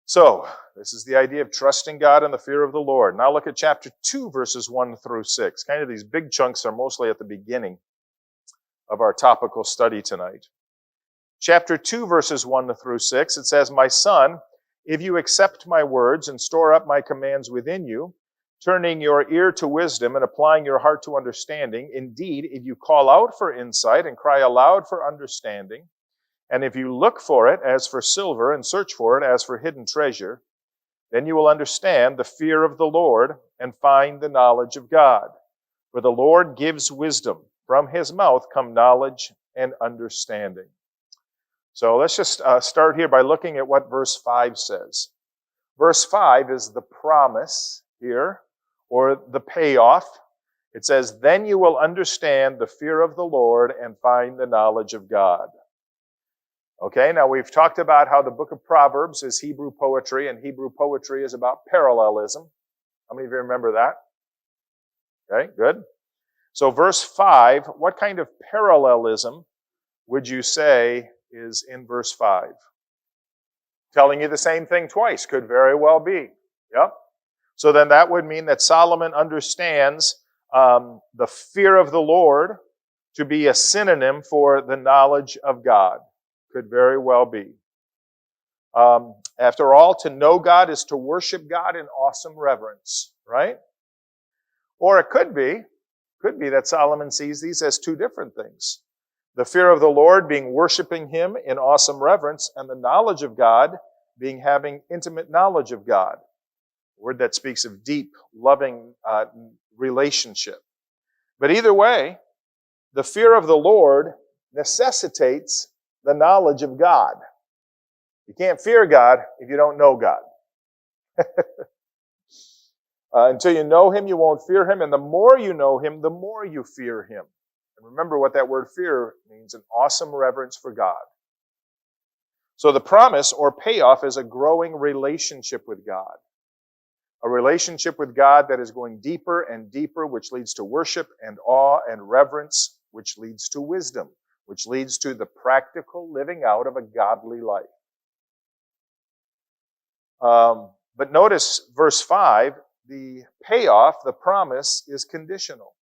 So, this is the idea of trusting God and the fear of the Lord. Now look at chapter 2, verses 1 through 6. Kind of these big chunks are mostly at the beginning of our topical study tonight. Chapter 2, verses 1 through 6, it says, "My son, if you accept my words and store up my commands within you, turning your ear to wisdom and applying your heart to understanding, indeed, if you call out for insight and cry aloud for understanding, and if you look for it as for silver and search for it as for hidden treasure, then you will understand the fear of the Lord and find the knowledge of God. For the Lord gives wisdom. From his mouth come knowledge and understanding." So let's just start here by looking at what verse 5 says. Verse 5 is the promise here, or the payoff. It says, "Then you will understand the fear of the Lord and find the knowledge of God." Okay, now we've talked about how the book of Proverbs is Hebrew poetry, and Hebrew poetry is about parallelism. How many of you remember that? Okay, good. So verse 5, what kind of parallelism would you say is in verse 5? Telling you the same thing twice could very well be. Yep. So then that would mean that Solomon understands the fear of the Lord to be a synonym for the knowledge of God. Could very well be. After all, to know God is to worship God in awesome reverence, right? Or it could be that Solomon sees these as two different things. The fear of the Lord being worshiping him in awesome reverence, and the knowledge of God being having intimate knowledge of God. A word that speaks of deep, loving relationship. But either way, the fear of the Lord necessitates the knowledge of God. You can't fear God if you don't know God. Until you know him, you won't fear him. And the more you know him, the more you fear him. And remember what that word fear means, an awesome reverence for God. So the promise or payoff is a growing relationship with God. A relationship with God that is going deeper and deeper, which leads to worship and awe and reverence, which leads to wisdom, which leads to the practical living out of a godly life. But notice verse 5, the payoff, the promise, is conditional.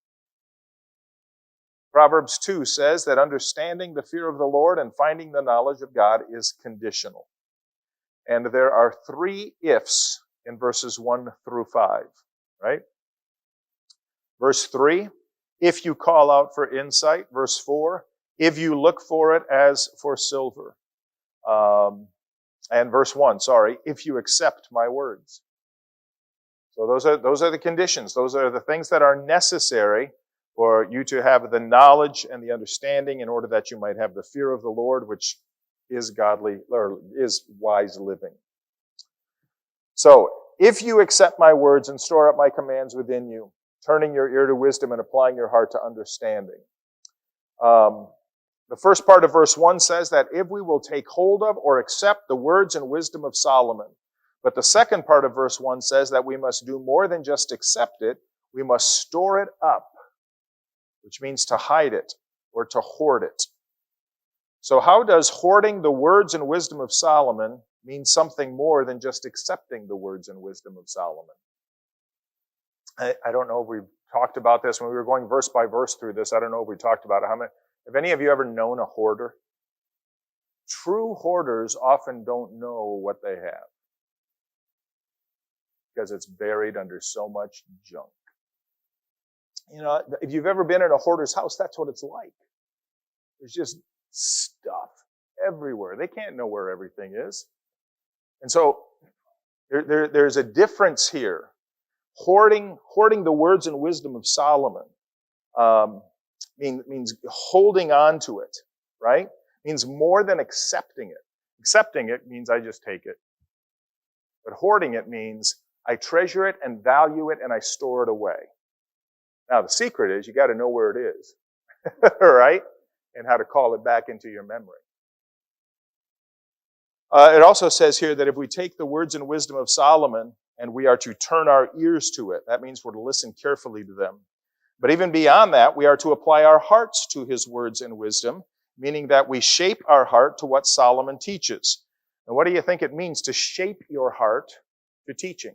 Proverbs 2 says that understanding the fear of the Lord and finding the knowledge of God is conditional. And there are 3 ifs in verses 1 through 5, right? Verse 3, if you call out for insight. Verse 4, if you look for it as for silver. And verse 1, if you accept my words. So those are the conditions. Those are the things that are necessary for you to have the knowledge and the understanding in order that you might have the fear of the Lord, which is godly, or is wise living. So, if you accept my words and store up my commands within you, turning your ear to wisdom and applying your heart to understanding. The first part of verse 1 says that if we will take hold of or accept the words and wisdom of Solomon. But the second part of verse 1 says that we must do more than just accept it, we must store it up, which means to hide it or to hoard it. So how does hoarding the words and wisdom of Solomon mean something more than just accepting the words and wisdom of Solomon? I don't know if we've talked about this when we were going verse by verse through this. I don't know if we talked about it. Have any of you ever known a hoarder? True hoarders often don't know what they have because it's buried under so much junk. You know, if you've ever been in a hoarder's house, that's what it's like. There's just stuff everywhere. They can't know where everything is. And so there's a difference here. Hoarding the words and wisdom of Solomon means holding on to it, right? Means more than accepting it. Accepting it means I just take it. But hoarding it means I treasure it and value it and I store it away. Now, the secret is you got to know where it is, right? And how to call it back into your memory. It also says here that if we take the words and wisdom of Solomon and we are to turn our ears to it, that means we're to listen carefully to them. But even beyond that, we are to apply our hearts to his words and wisdom, meaning that we shape our heart to what Solomon teaches. And what do you think it means to shape your heart to teaching?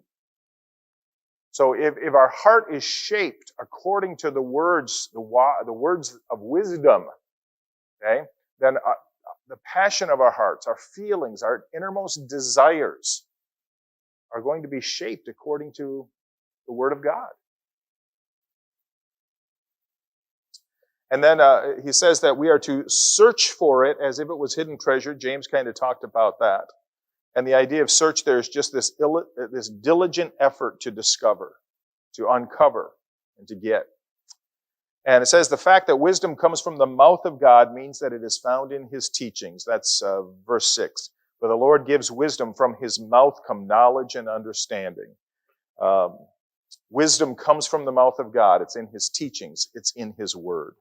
So if our heart is shaped according to the words of wisdom, okay, then the passion of our hearts, our feelings, our innermost desires are going to be shaped according to the Word of God. And then he says that we are to search for it as if it was hidden treasure. James kind of talked about that. And the idea of search there is just this diligent effort to discover, to uncover, and to get. And it says the fact that wisdom comes from the mouth of God means that it is found in his teachings. That's verse 6. For the Lord gives wisdom, from his mouth come knowledge and understanding. Wisdom comes from the mouth of God. It's in his teachings. It's in his word.